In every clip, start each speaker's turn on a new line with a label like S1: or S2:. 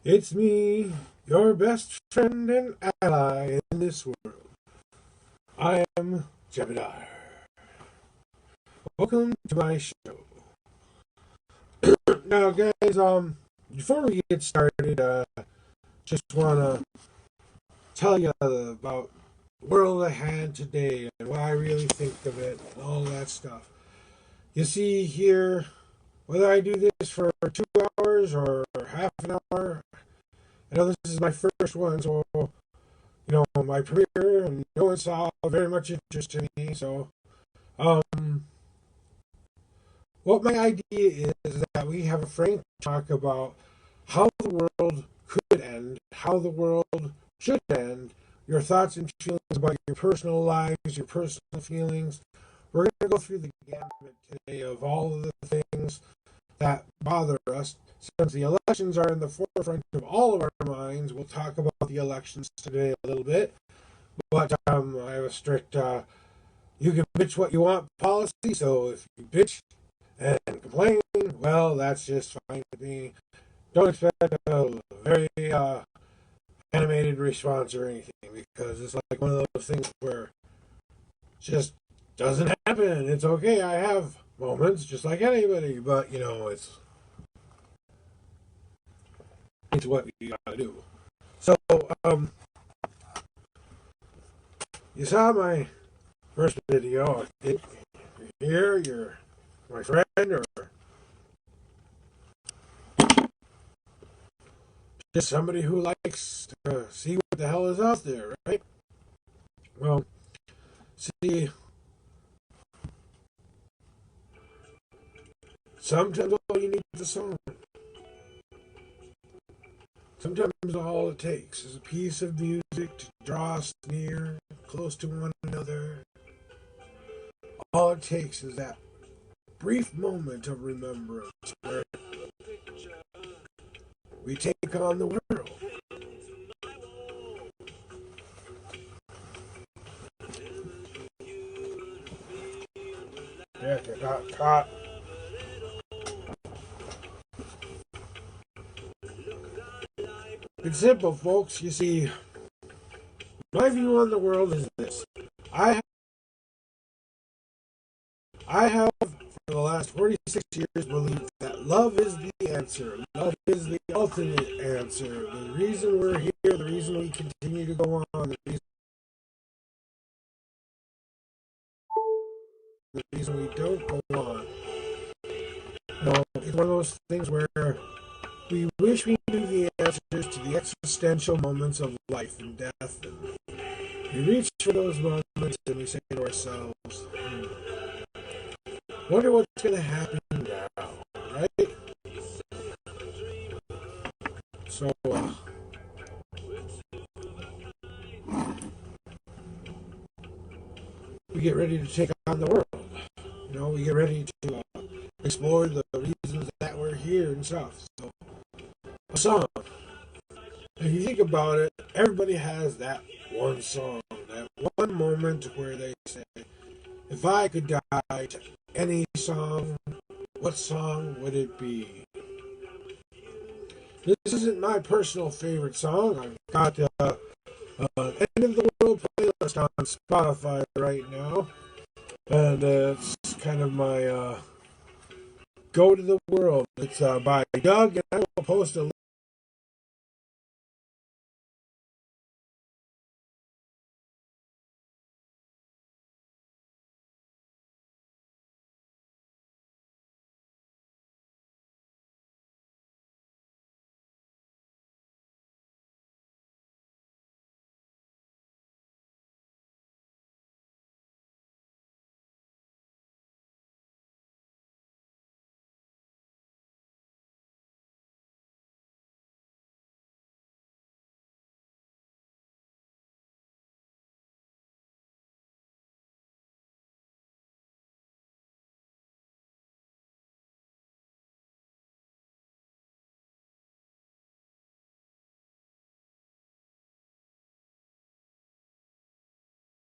S1: It's me, your best friend and ally in this world. I am J.A.W. Welcome to my show. Now, guys, before we get started, just wanna tell you about the world I had today and what I really think of it and all that stuff. You see here, whether I do this for 2 hours or half an hour, I know this is my first one, so my premiere, and no one saw very much interest in me. So, um, what my idea is that we have a frank talk about how the world could end, how the world should end, your thoughts and feelings about your personal lives, your personal feelings. We're going to go through the gamut today of all of the things that bother us. Since the elections are in the forefront of all of our minds, we'll talk about the elections today a little bit. But I have a strict you can bitch what you want policy, so if you bitch and complain, well, that's just fine with me. Don't expect a very animated response or anything, because it's like one of those things where it just doesn't happen. It's okay, I have moments just like anybody, but it's what you gotta do. So, you saw my first video. Here, you're my friend, or just somebody who likes to see what the hell is out there, right? Well, see, sometimes all you need is a song. Sometimes all it takes is a piece of music to draw us near, close to one another. All it takes is that brief moment of remembrance where we take on the world. Yeah, you got caught. It's simple, folks. You see, my view on the world is this. I I have, for the last 46 years, believed that love is the answer. Love is the ultimate answer. The reason we're here, the reason we continue to go on, the reason we don't go on. It's one of those things where we wish we knew the answers to the existential moments of life and death. And we reach for those moments and we say to ourselves, wonder what's going to happen now, right? So, we get ready to take on the world. We get ready to explore the reasons that we're here and stuff. So, a song. If you think about it, everybody has that one song, that one moment where they say, if I could die to any song, what song would it be? This isn't my personal favorite song. I've got End of the World playlist on Spotify right now. And it's kind of my go to the world. It's by Doug, and I will post a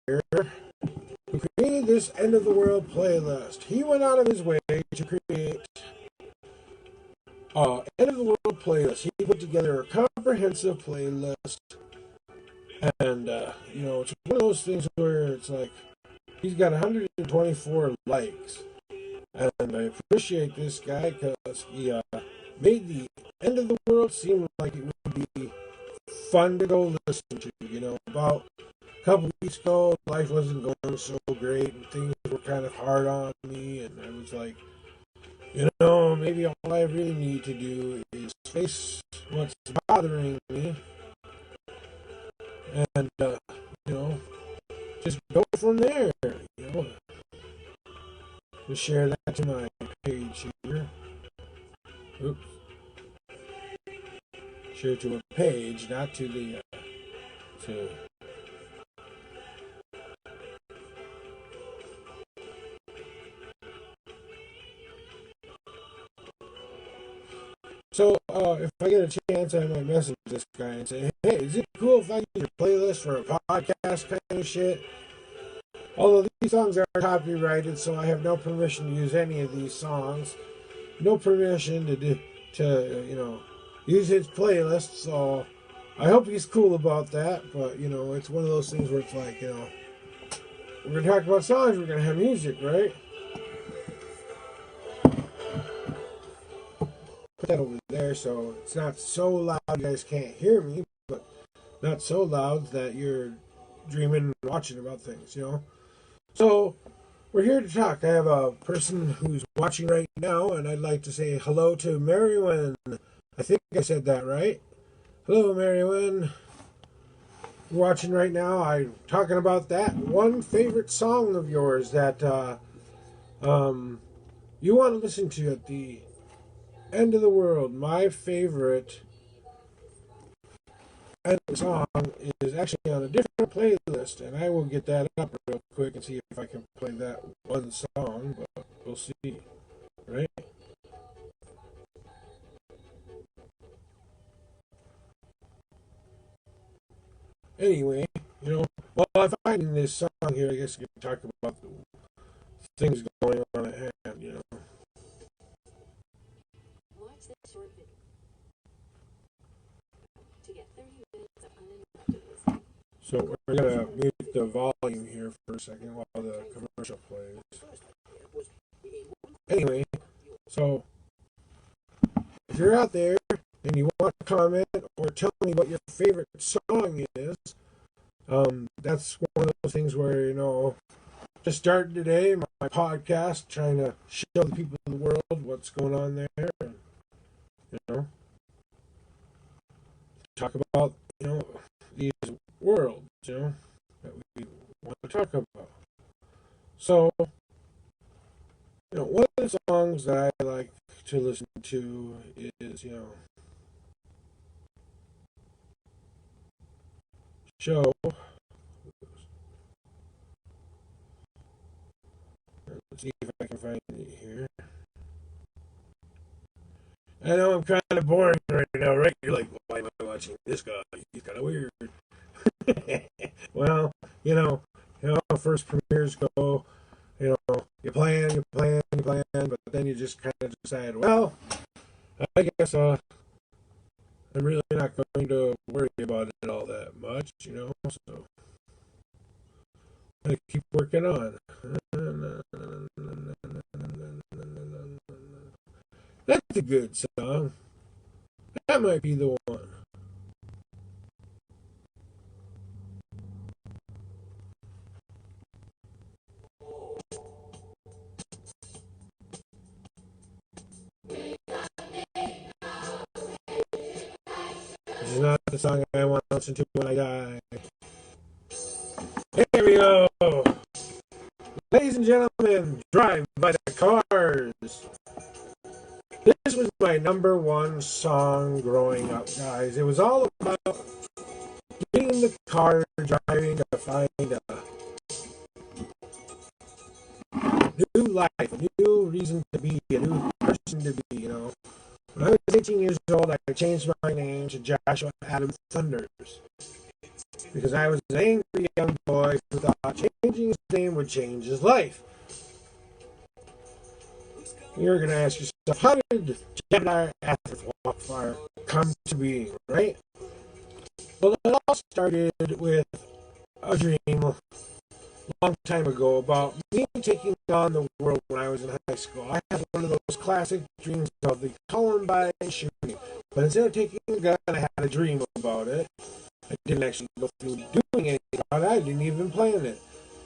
S1: here who created this End of the World playlist. He went out of his way to create End of the World playlist. He put together a comprehensive playlist, and it's one of those things where it's like he's got 124 likes, and I appreciate this guy because he made the End of the World seem like it would be fun to go listen to. About a couple weeks ago, life wasn't going so great, and things were kind of hard on me, and I was like, maybe all I really need to do is face what's bothering me, and you know, just go from there. Just share that to my page here. Oops, share to a page, not to the to. So, if I get a chance, I might message this guy and say, "Hey, is it cool if I use your playlist for a podcast kind of shit?" Although these songs are copyrighted, so I have no permission to use any of these songs. No permission to use his playlist. So I hope he's cool about that. But it's one of those things where it's like we're gonna talk about songs, we're gonna have music, right? Put that over there so it's not so loud you guys can't hear me, but not so loud that you're dreaming and watching about things. So we're here to talk. I have a person who's watching right now, and I'd like to say hello to Mariwyn. I think I said that right. Hello, Mariwyn. You're watching right now. I'm talking about that one favorite song of yours that you want to listen to at the end of the world. My favorite song is actually on a different playlist, and I will get that up real quick and see if I can play that one song, but we'll see, right? Anyway, while I'm finding this song here, I guess we can talk about the things going on at hand. Watch this short video to get 30 minutes of uninterrupted listening. So we're gonna mute the volume here for a second while the commercial plays. Anyway, so if you're out there and you want to comment or tell me what your favorite song is, that's one of those things where just started today my podcast, trying to show the people in the world what's going on there, and talk about these worlds that we want to talk about. So one of the songs that I like to listen to is Show. Let's see if I can find it here. I know I'm kind of boring right now, right? You're like, why am I watching this guy? He's kind of weird. Well, first premieres go, you plan, but then you just kind of decide, well, I guess I'm really not going to worry about it all that much, so I keep working on. That's a good song. That might be the one. This is not the song I want to listen to when I die. Here we go. Ladies and gentlemen, Drive by the Cars. This was my number one song growing up, guys. It was all about getting in the car, driving to find a new life, a new reason to be, a new person to be, When I was 18 years old, I changed my name to Joshua Adam Thunders because I was an angry young boy who thought changing his name would change his life. you're going to ask yourself, how did Gemini Athens Walk Fire come to be, right? Well, it all started with a dream a long time ago about me taking on the world when I was in high school. I had one of those classic dreams of the Columbine shooting. But instead of taking a gun, I had a dream about it. I didn't actually go through doing anything about it. I didn't even plan it.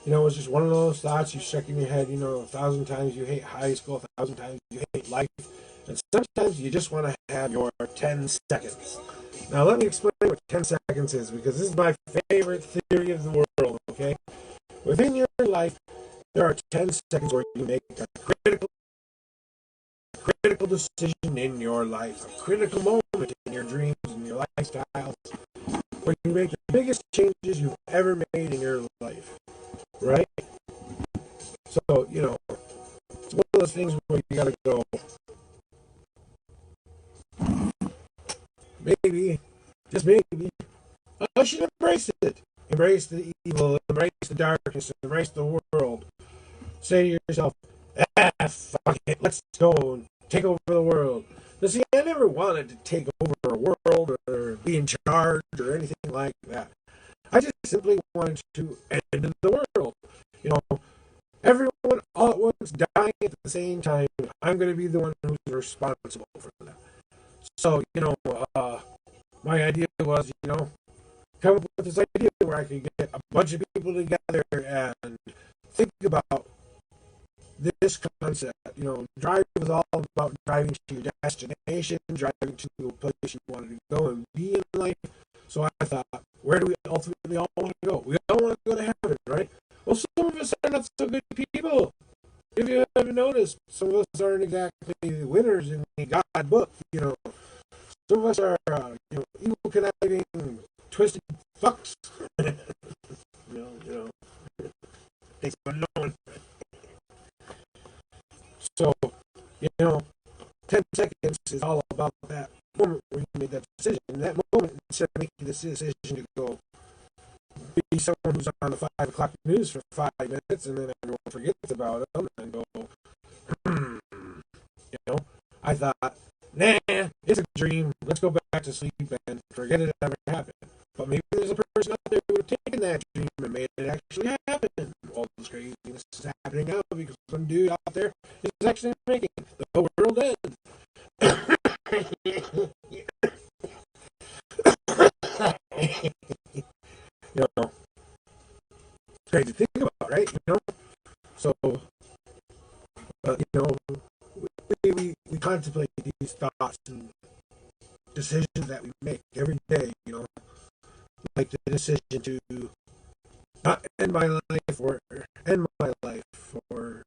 S1: It was just one of those thoughts you stuck in your head, 1,000 times you hate high school, 1,000 times you hate life, and sometimes you just want to have your 10 seconds. Now, let me explain what 10 seconds is, because this is my favorite theory of the world, okay? Within your life, there are 10 seconds where you make a critical decision in your life, a critical moment in your dreams and your lifestyles, where you make the biggest changes you've ever made in your life, right? So, it's one of those things where you gotta go, maybe, just maybe, I should embrace it. Embrace the evil, embrace the darkness, embrace the world. Say to yourself, fuck it, let's go and take over the world. Now, see, I never wanted to take over a world or be in charge or anything like that. I just simply wanted to end the world. Everyone all at once dying at the same time. I'm going to be the one who's responsible for that. So, my idea was, come up with this idea where I could get a bunch of people together and think about this concept. Drive was all about driving to your destination, driving to a place you wanted to go and be in life. So I thought, where do we ultimately all want to go? We all want to go to heaven, right? Well, some of us are not so good people. If you haven't noticed, some of us aren't exactly winners in the God book. Some of us are, evil, conniving, twisted fucks. Thanks for knowing. So, 10 seconds is all about that moment where you made that decision. In that moment, instead of making this decision to go be someone who's on the 5 o'clock news for 5 minutes and then everyone forgets about them and go, hmm, I thought, nah, it's a dream. Let's go back to sleep and forget it ever happened. But maybe there's a person out there who would have taken that dream and made it actually happen. All this craziness is happening now because some dude out there is actually making the world end. Crazy to think about, right? So, we contemplate these thoughts and decisions that we make every day, like the decision to not end my life or end my life or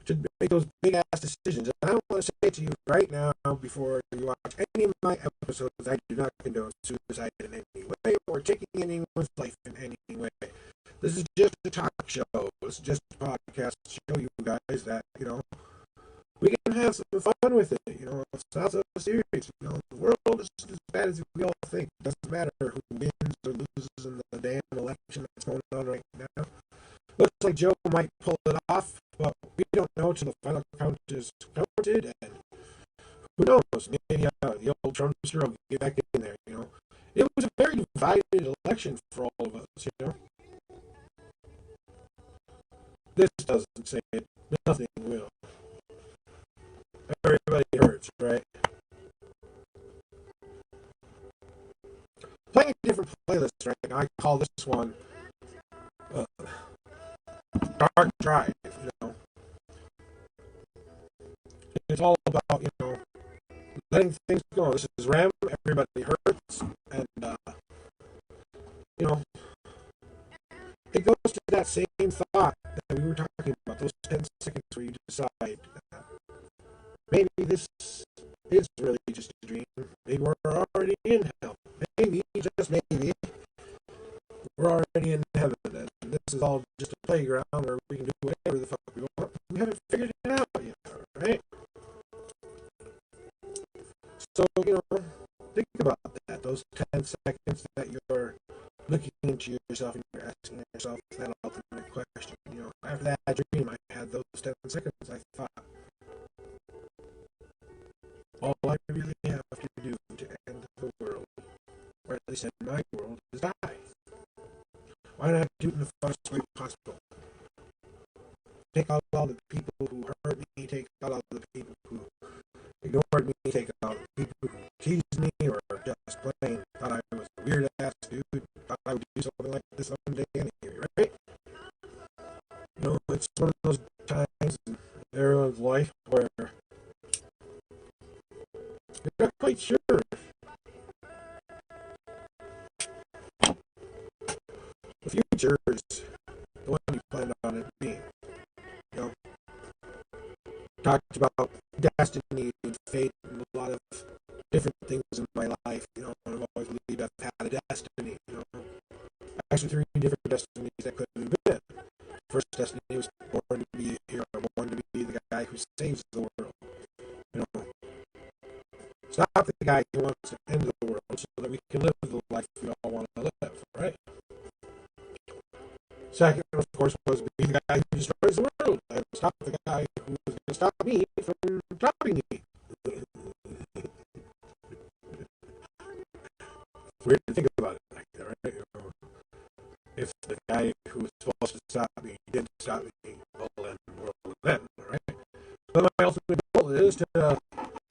S1: to make those big ass decisions. And I want to say to you right now, before you watch any of my episodes, I do not condone suicide in any way or taking anyone's life in any way. This is just a talk show. This is just a podcast to show you guys that, we can have some fun with it. It's not so serious. The world is just as bad as we all think. It doesn't matter who wins or loses in the damn election that's going on right now. Looks like Joe might pull it off, but we don't know till the final count is counted. And who knows? Maybe the old Trumpster will get back in there. It was a very divided election for all of us. This doesn't say it. Nothing will. Everybody hurts, right? Playing a different playlist right now. I call this one Dark Drive. It's all about letting things go. This is Ram. Everybody hurts, and it goes to that same thought that we were talking about. Those 10 seconds where you decide maybe this is really just a dream. Maybe we're already in hell. Maybe, just maybe, we're already in heaven. And this is all just a playground where we can do whatever the fuck we want. We haven't figured it out yet, right? So, think about that. Those 10 seconds that you're looking into yourself and you're asking yourself that ultimate question. After that dream I had those 10 seconds, I thought, All I really have to do to end the world, or at least end my world, is die. Why not do it in the fastest way possible? Take out all the people who hurt me, take out all the people who ignored me, take out the people who teased me, or just plain thought I was a weird ass dude, thought I would do something like this someday anyway, right? It's one of those times in everyone's life where you're not quite sure the future is the one you planned on it being. You know, talked about destiny and fate and a lot of different things in my life. I've always believed I've had a destiny. Actually, three different destinies that couldn't have been. First destiny was born to be a hero, born to be the guy who saves the world. You know, stop the guy who wants to end the world so that we can live the life we all want to live, right? Second, of course, was be the guy who destroys the world and stop the guy who was going to stop me from stopping me. Weird to think about it like that, right? If the guy who was supposed to stop me did stop me, well then the world would end, right? But my ultimate goal is to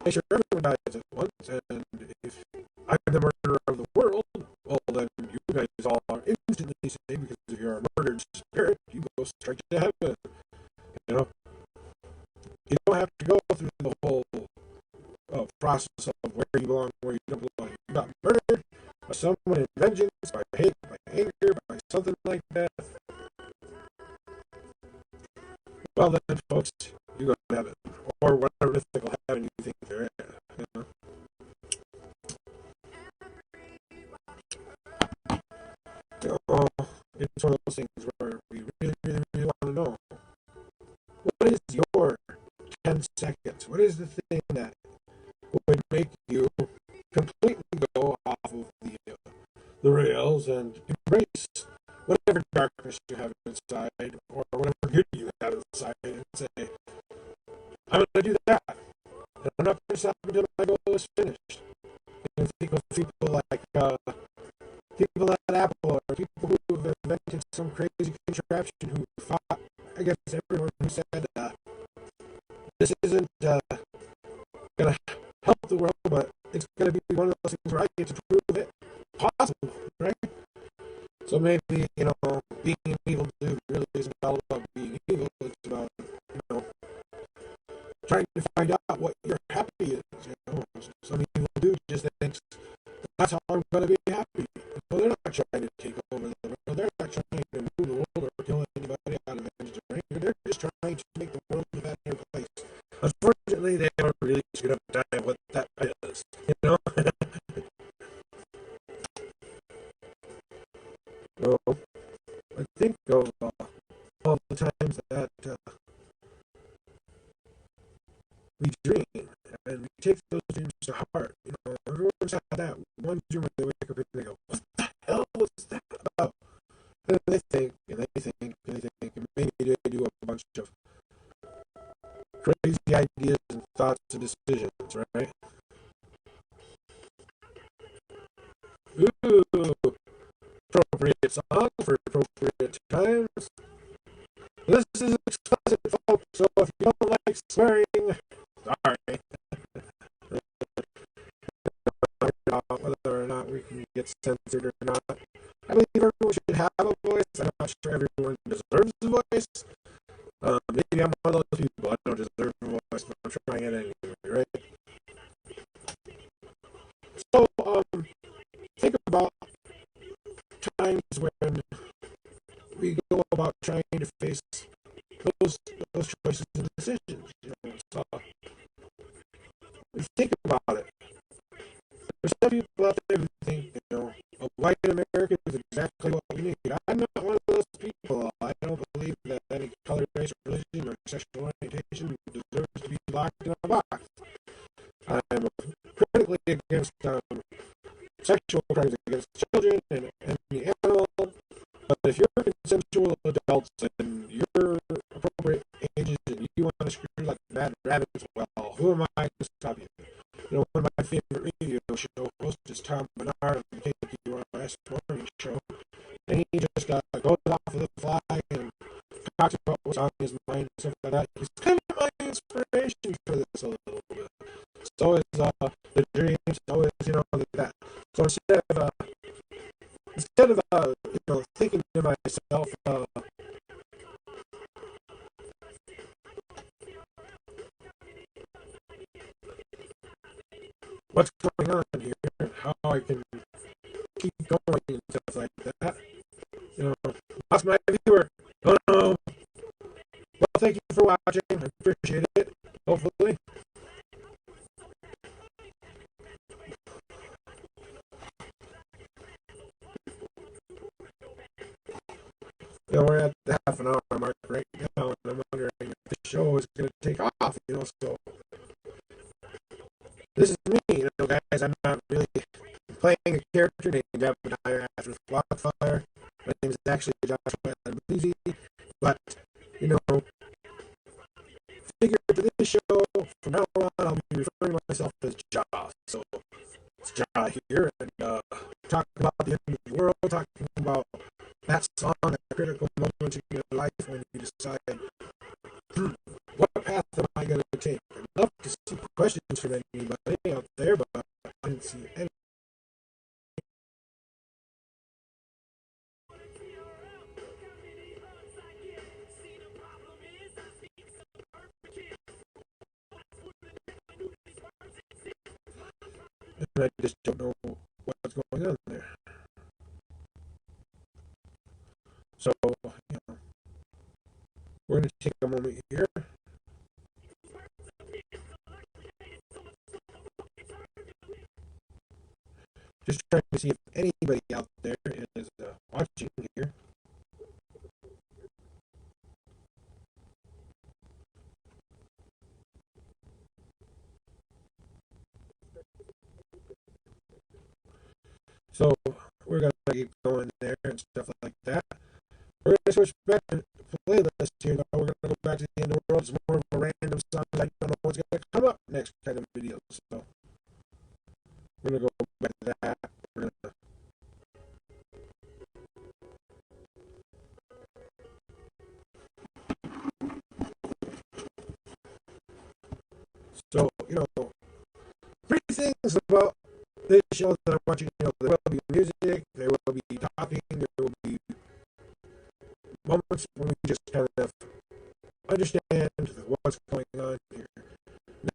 S1: make sure everyone dies at once, and if I'm the murderer of the world, well then you guys all are instantly saved because if you're a murdered spirit, you go straight to heaven. You know, you don't have to go through the whole process of where you belong, where you don't belong. You got murdered by someone in vengeance, by hate, by anger, by something like that. Well then, folks, you go to heaven, or whatever mythical heaven you think there is. It's one of those things where we really, really, really want to know, what is your 10 seconds? What is the thing that would make you completely go off of the rails and embrace whatever darkness you have inside or whatever good you have inside and say, I'm going to do that. And I'm not going to stop until my goal is finished. And think of people like people at Apple or people who have invented some crazy contraption who fought against everyone who said this isn't going to help the world, but it's going to be one of those things where I get to prove it possible, right? So maybe, being an evil dude really isn't all about being evil. It's about, trying to find out what your happy is. Some evil dude just thinks, that's how I'm going to be happy. They're not trying to take over the world. They're not trying to move the world or kill anybody out of vengeance or anger. They're just trying to make the world a better place. Unfortunately, they don't really screw up the time what that is, So, I think of all the times that we dream and we take those dreams to heart. Everyone's had that one dream where they wake up and they go, what the hell was that about? And they think, and they think, and they think, and maybe they do a bunch of crazy ideas and thoughts and decisions, right? Ooh, appropriate song for appropriate times. This is explicit, folks, so if you don't like swearing, sorry. Whether or not we can get censored or not. I believe everyone should have a voice. I'm not sure everyone deserves a voice. Maybe I'm one of those people. I don't deserve a voice, but I'm trying it anyway, right? So, think about times when we go about trying to face those choices and decisions. So, think about it. There's some people out there who think, a white American is exactly what we need. I'm not one of those people. I don't believe that any color, race, religion, or sexual orientation deserves to be locked in a box. I am critically against sexual crimes against children and the animal. But if you're consensual adults and you're appropriate ages and you want to screw like mad rabbits, well, who am I to stop you? favorite radio show host is Tom Bernard of the KQRS Morning Show. And he just goes off of the fly and talks about what's on his mind and stuff like that. He's kind of my inspiration for this a little bit. So is the dreams, so is, that. So instead of thinking to myself, what's going on here, how I can keep going and stuff like that. Lost my viewer. Oh no. Well, thank you for watching. I appreciate it. Hopefully. We're at the half an hour mark right now, and I'm wondering if the show is going to take off, so this is me, guys. I'm not really playing a character named J.A.W with Wildfire. My name is actually Joshua Bluesy, but, figure for this show, from now on, I'll be referring to myself as Ja. So, it's Ja here, and talking about the end of the world, talking about that song at critical moments in your life when you decide, what path am I going to take? I'd love to see questions from anybody out there, but I didn't see any. And I just don't know what's going on there. So, we're going to take a moment here. Just trying to see if anybody out there is watching here. So we're going to keep going there and stuff like that. We're going to switch back to playlist here. Now we're going to go back to the end of the world. It's more of a random song. I don't know what's going to come up next kind of video. So we're going to go back to that. We're going to So, three things about this show that I want you to know. There will be music, there will be talking, there will be moments when we just kind of understand what's going on here.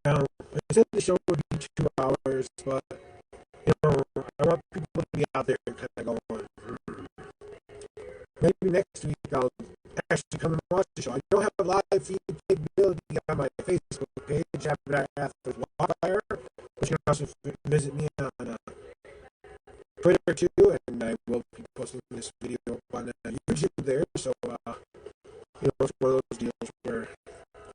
S1: Now, I said the show would be 2 hours, but, I want people to be out there and kind of going, maybe next week I'll actually come and watch the show. I don't have a live feed capability on my Facebook page, J.A.W with Wildfire, but you can also visit me on Twitter too, and I will be posting this video on YouTube there. So, it's one of those deals where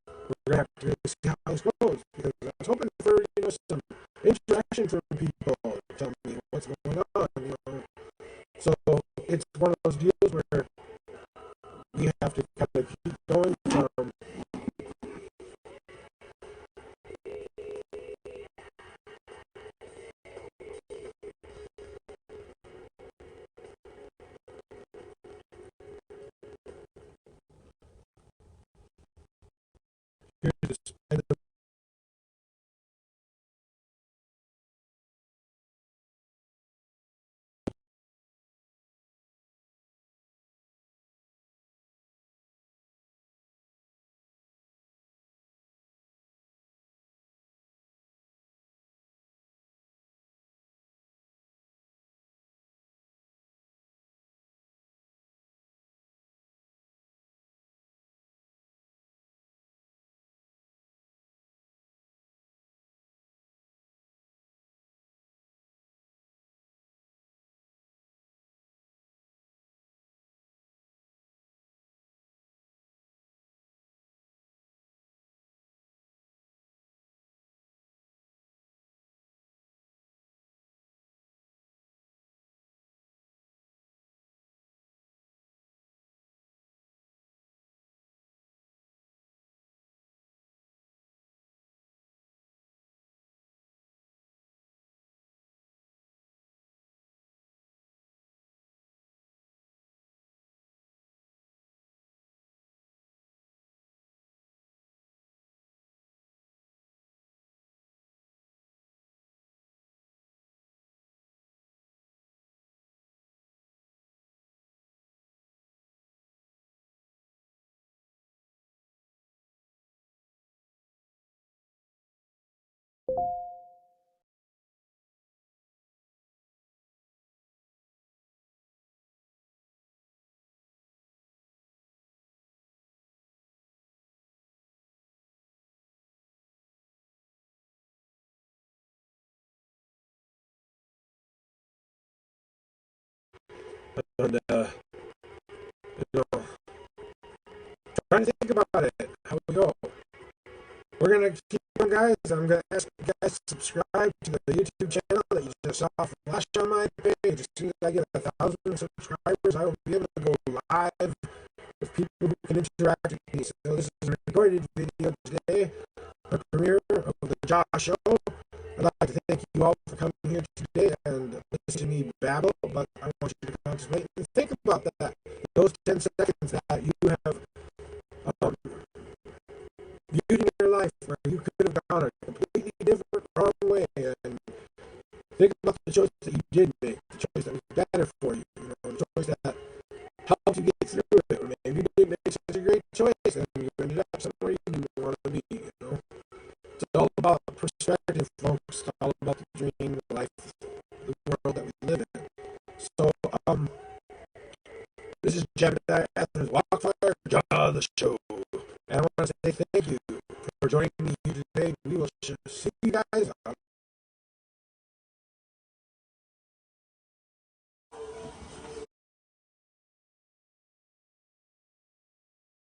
S1: we're gonna have to see how this goes, because I was hoping for some interaction from people to tell me what's going on. So it's one of those deals where we have to kind of keep going from And, you know, trying to think about it, how we go. We're going to keep on, guys. I'm going to ask you guys to subscribe to the YouTube channel that you just saw flash on my page. As soon as I get 1,000 subscribers, I will be able to go live with people who can interact with me. So this is a recorded video today, a premiere of the J.A.W. show. I'd like to thank you all for coming here today and listen to me babble, but I want you to contemplate and think about that. Those 10 seconds that you have viewed in your life where you could have gone a completely different, wrong way, and think about the choice that you did make, the choice that was better for you, the choice that helped you get through it. Or maybe you didn't make such a great choice and you ended up somewhere you didn't want to be. It's all about perspective, folks. It's all about the dream, the life, the world that we live in. So, this is J.A.W. Wildfire J.A.W. the show. And I want to say thank you for joining me here today. We will see you guys on